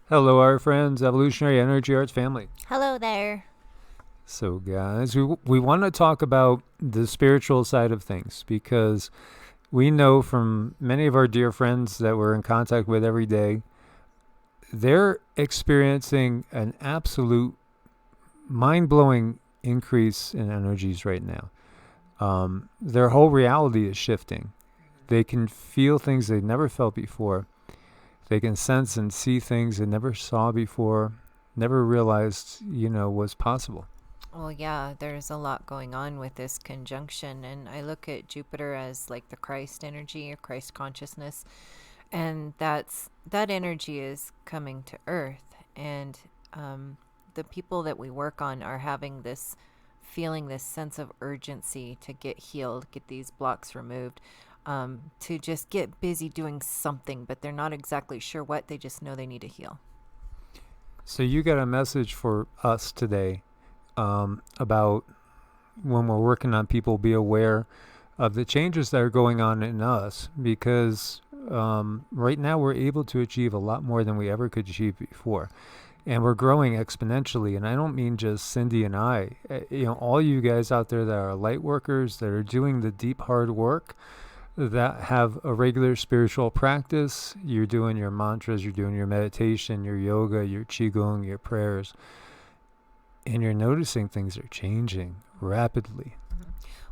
Hello, our friends, Evolutionary Energy Arts family. Hello there. So, guys, we want to talk about the spiritual side of things because we know from many of our dear friends that we're in contact with every day, they're experiencing an absolute mind blowing increase in energies right now. Their whole reality is shifting. They can feel things they never felt before. They can sense and see things they never saw before, never realized, was possible. Well, yeah, there's a lot going on with this conjunction, and I look at Jupiter as like the Christ energy or Christ consciousness, and that energy is coming to Earth, and the people that we work on are having this feeling this sense of urgency to get healed, get these blocks removed, to just get busy doing something, but they're not exactly sure what. They just know they need to heal. So you got a message for us today about when we're working on people, be aware of the changes that are going on in us because right now we're able to achieve a lot more than we ever could achieve before. And we're growing exponentially. And I don't mean just Cindy and I. All you guys out there that are light workers, that are doing the deep, hard work, that have a regular spiritual practice. You're doing your mantras, you're doing your meditation, your yoga, your qigong, your prayers, and you're noticing things are changing rapidly.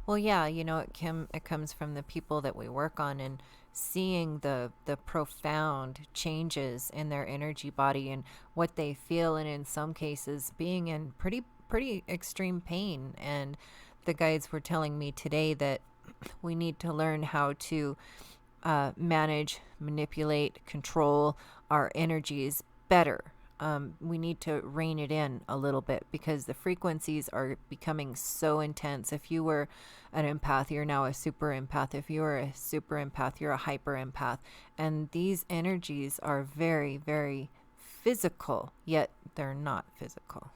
Well, yeah, it comes from the people that we work on and seeing the profound changes in their energy body and what they feel, and in some cases being in pretty extreme pain. And the guides were telling me today that we need to learn how to manage, manipulate, control our energies better. We need to rein it in a little bit because the frequencies are becoming so intense. If you were an empath, you're now a super empath. If you are a super empath, you're a hyper empath. And these energies are very, very physical, yet they're not physical.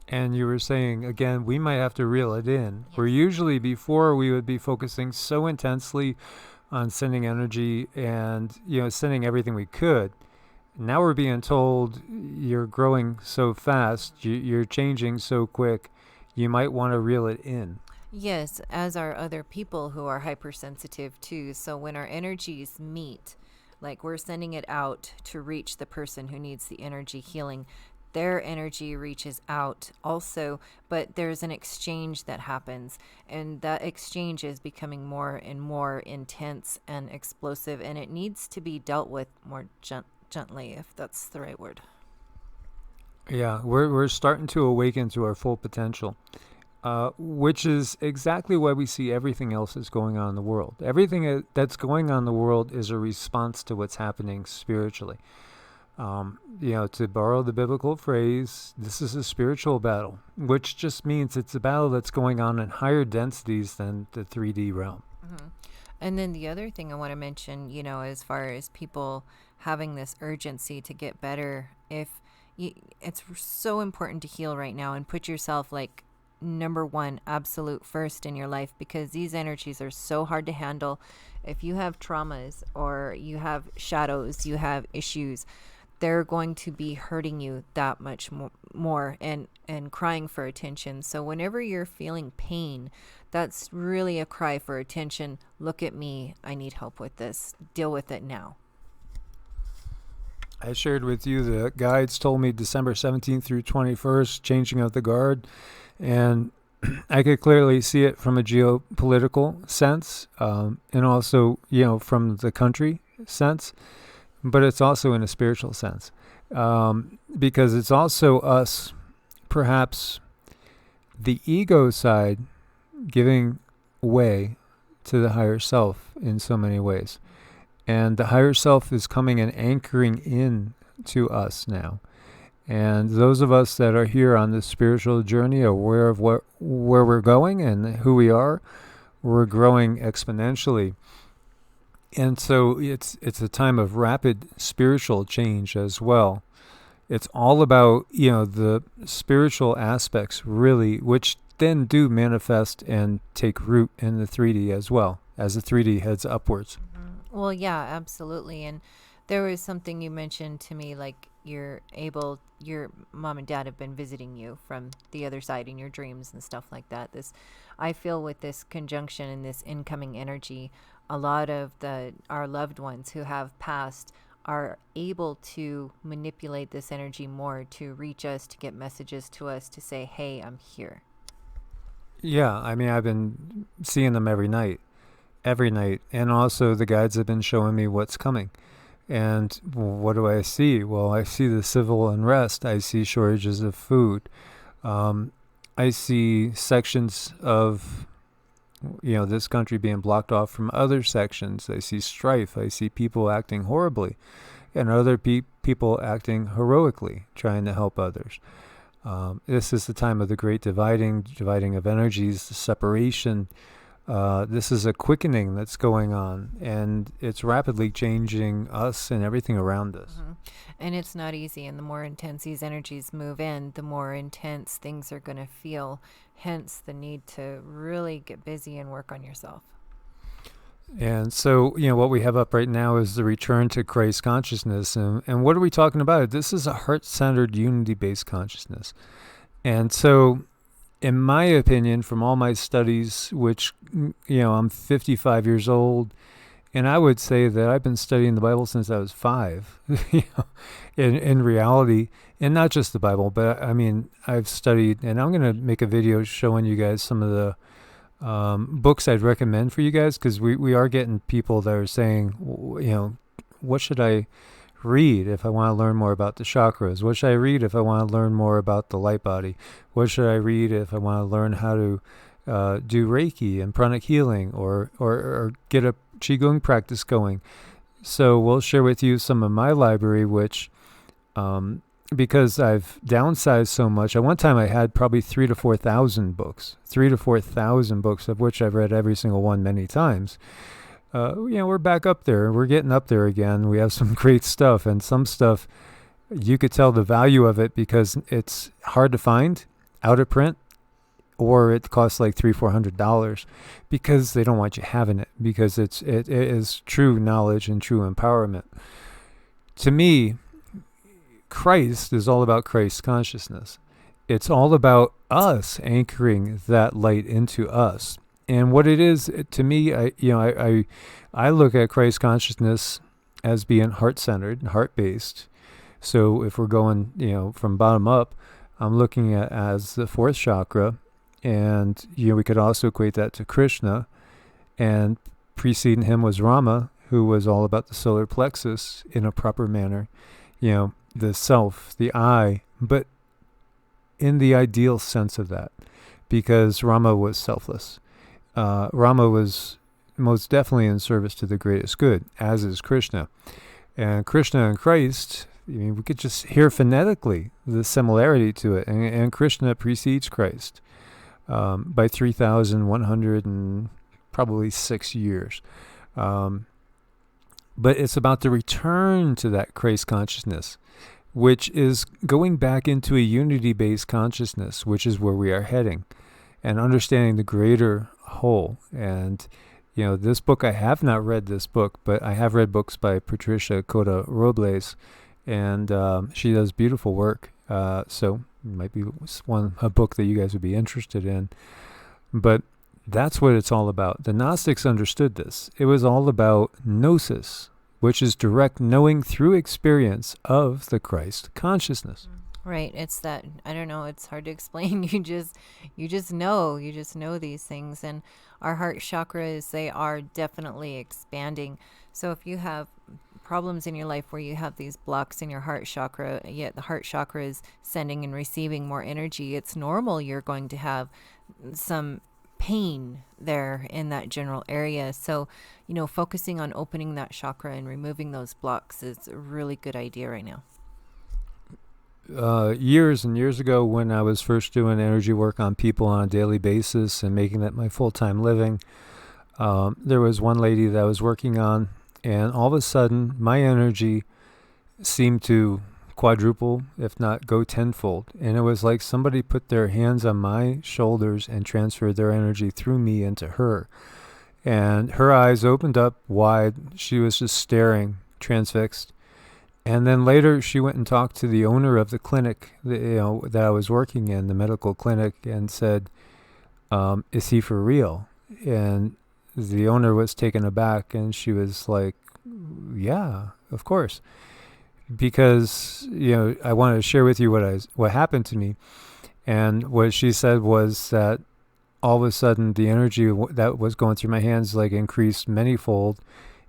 And you were saying, again, we might have to reel it in. Yes. Where usually before we would be focusing so intensely on sending energy and, sending everything we could. Now we're being told you're growing so fast, you're changing so quick, you might want to reel it in. Yes, as are other people who are hypersensitive too. So when our energies meet, like we're sending it out to reach the person who needs the energy healing, their energy reaches out also, but there's an exchange that happens, and that exchange is becoming more and more intense and explosive, and it needs to be dealt with more gently, if that's the right word. Yeah, we're starting to awaken to our full potential. Which is exactly why we see everything else that's going on in the world. Everything that's going on in the world is a response to what's happening spiritually. To borrow the biblical phrase, this is a spiritual battle, which just means it's a battle that's going on in higher densities than the 3D realm. Mm-hmm. And then the other thing I want to mention, as far as people having this urgency to get better, it's so important to heal right now and put yourself like number one, absolute first in your life, because these energies are so hard to handle. If you have traumas or you have shadows, you have issues, they're going to be hurting you that much more and crying for attention. So whenever you're feeling pain, that's really a cry for attention. Look at me. I need help with this. Deal with it now. I shared with you the guides told me December 17th through 21st, changing of the guard. And I could clearly see it from a geopolitical sense, and also, from the country sense, but it's also in a spiritual sense, because it's also us, perhaps the ego side, giving way to the higher self in so many ways. And the higher self is coming and anchoring in to us now. And those of us that are here on this spiritual journey are aware of where we're going and who we are. We're growing exponentially. And so it's a time of rapid spiritual change as well. It's all about, the spiritual aspects really, which then do manifest and take root in the 3D as well, as the 3D heads upwards. Well, yeah, absolutely. And There was something you mentioned to me, like your mom and dad have been visiting you from the other side in your dreams and stuff like that. I feel with this conjunction and this incoming energy, a lot of our loved ones who have passed are able to manipulate this energy more to reach us, to get messages to us, to say, hey, I'm here. Yeah, I mean, I've been seeing them every night, and also the guides have been showing me what's coming. And what do I see? Well, I see the civil unrest. I see shortages of food. I see sections of this country being blocked off from other sections. I see strife. I see people acting horribly, and other people acting heroically, trying to help others. This is the time of the great dividing of energies, the separation. This is a quickening that's going on, and it's rapidly changing us and everything around us. Mm-hmm. And it's not easy, and the more intense these energies move in, the more intense things are going to feel, hence the need to really get busy and work on yourself. And so, what we have up right now is the return to Christ consciousness. And what are we talking about? This is a heart-centered, unity-based consciousness. And so, in my opinion, from all my studies, which, I'm 55 years old, and I would say that I've been studying the Bible since I was 5, in reality, and not just the Bible, but I mean, I've studied, and I'm going to make a video showing you guys some of the books I'd recommend for you guys, because we are getting people that are saying, what should I read if I want to learn more about the chakras? What should I read if I want to learn more about the light body? What should I read if I want to learn how to do Reiki and Pranic healing, or get a QiGong practice going? So we'll share with you some of my library, which because I've downsized so much. At one time I had probably 3,000 to 4,000 books, of which I've read every single one many times. We're back up there. We're getting up there again. We have some great stuff, and some stuff you could tell the value of it because it's hard to find, out of print, or it costs like $300-400 because they don't want you having it, because it is true knowledge and true empowerment. To me, Christ is all about Christ consciousness. It's all about us anchoring that light into us. And what it is, to me, I look at Christ consciousness as being heart-centered and heart-based. So if we're going, from bottom up, I'm looking at as the fourth chakra, and we could also equate that to Krishna. And preceding him was Rama, who was all about the solar plexus in a proper manner. The self, the I, but in the ideal sense of that, because Rama was selfless. Rama was most definitely in service to the greatest good, as is Krishna. And Krishna and Christ, we could just hear phonetically the similarity to it. And Krishna precedes Christ by 3,100 and probably 6 years. But it's about the return to that Christ consciousness, which is going back into a unity-based consciousness, which is where we are heading, and understanding the greater whole. And, this book, I have not read this book, but I have read books by Patricia Cota Robles, and she does beautiful work. So it might be a book that you guys would be interested in. But that's what it's all about. The Gnostics understood this. It was all about gnosis, which is direct knowing through experience of the Christ consciousness. Right. It's that, I don't know, it's hard to explain. You just know these things. And our heart chakras, they are definitely expanding. So if you have problems in your life where you have these blocks in your heart chakra, yet the heart chakra is sending and receiving more energy, it's normal you're going to have some pain there in that general area. So, focusing on opening that chakra and removing those blocks is a really good idea right now. Years and years ago, when I was first doing energy work on people on a daily basis and making that my full-time living, there was one lady that I was working on, and all of a sudden my energy seemed to quadruple, if not go tenfold. And it was like somebody put their hands on my shoulders and transferred their energy through me into her. And her eyes opened up wide. She was just staring, transfixed. And then later she went and talked to the owner of the clinic that I was working in, the medical clinic, and said, is he for real? And the owner was taken aback, and she was like, yeah, of course. Because, I wanted to share with you what happened to me. And what she said was that all of a sudden the energy that was going through my hands like increased manyfold.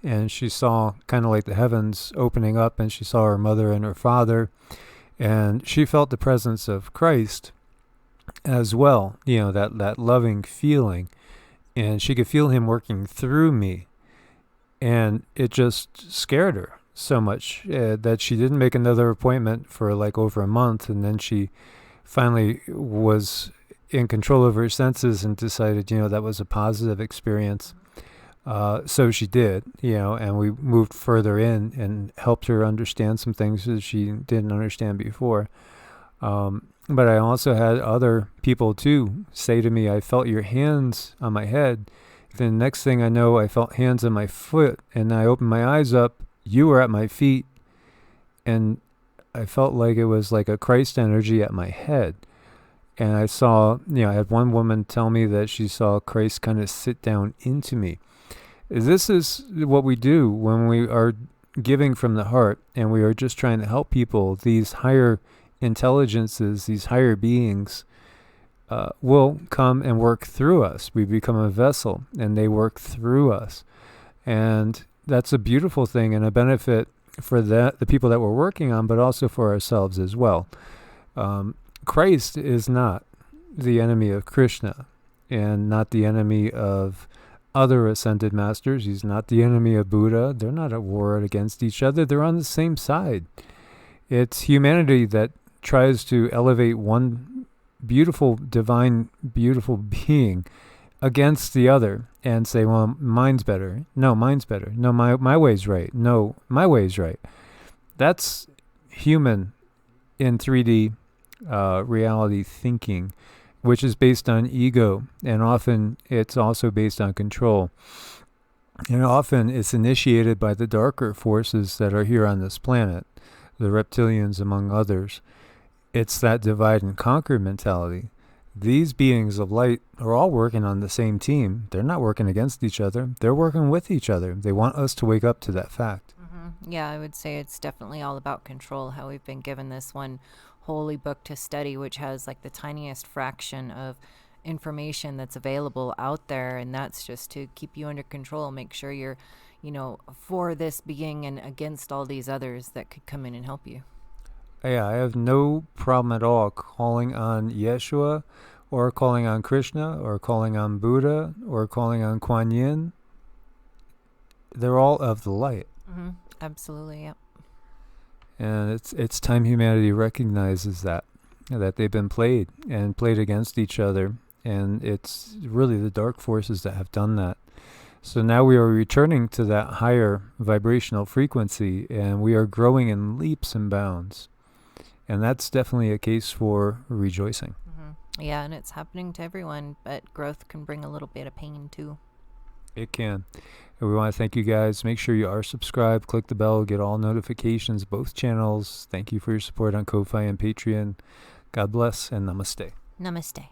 And she saw kind of like the heavens opening up, and she saw her mother and her father. And she felt the presence of Christ as well, that loving feeling. And she could feel him working through me. And it just scared her so much that she didn't make another appointment for like over a month. And then she finally was in control of her senses and decided, that was a positive experience. So she did, and we moved further in and helped her understand some things that she didn't understand before. But I also had other people too say to me, I felt your hands on my head. The next thing I know, I felt hands on my foot, and I opened my eyes up. You were at my feet, and I felt like it was like a Christ energy at my head. And I saw, I had one woman tell me that she saw Christ kind of sit down into me. This is what we do when we are giving from the heart and we are just trying to help people. These higher intelligences, these higher beings will come and work through us. We become a vessel and they work through us. And that's a beautiful thing and a benefit for the people that we're working on, but also for ourselves as well. Christ is not the enemy of Krishna and not the enemy of other ascended masters. He's not the enemy of Buddha. They're not at war against each other. They're on the same side. It's humanity that tries to elevate one beautiful, divine, beautiful being against the other and say, well, mine's better. No, mine's better. No, my way's right. No, my way's right. That's human in 3D reality thinking, which is based on ego, and often it's also based on control. And often it's initiated by the darker forces that are here on this planet, the reptilians among others. It's that divide and conquer mentality. These beings of light are all working on the same team. They're not working against each other. They're working with each other. They want us to wake up to that fact. Mm-hmm. Yeah, I would say it's definitely all about control, how we've been given this one holy book to study, which has like the tiniest fraction of information that's available out there, and that's just to keep you under control, make sure you're for this being and against all these others that could come in and help you. Yeah, I have no problem at all calling on Yeshua or calling on Krishna or calling on Buddha or calling on Kuan Yin. They're all of the light. Mm-hmm. Absolutely, yep. And it's time humanity recognizes that they've been played against each other, and it's really the dark forces that have done that. So now we are returning to that higher vibrational frequency, and we are growing in leaps and bounds. And that's definitely a case for rejoicing. Mm-hmm. Yeah, and it's happening to everyone, but growth can bring a little bit of pain too. It can. And we want to thank you guys. Make sure you are subscribed. Click the bell. Get all notifications, both channels. Thank you for your support on Ko-Fi and Patreon. God bless and namaste. Namaste.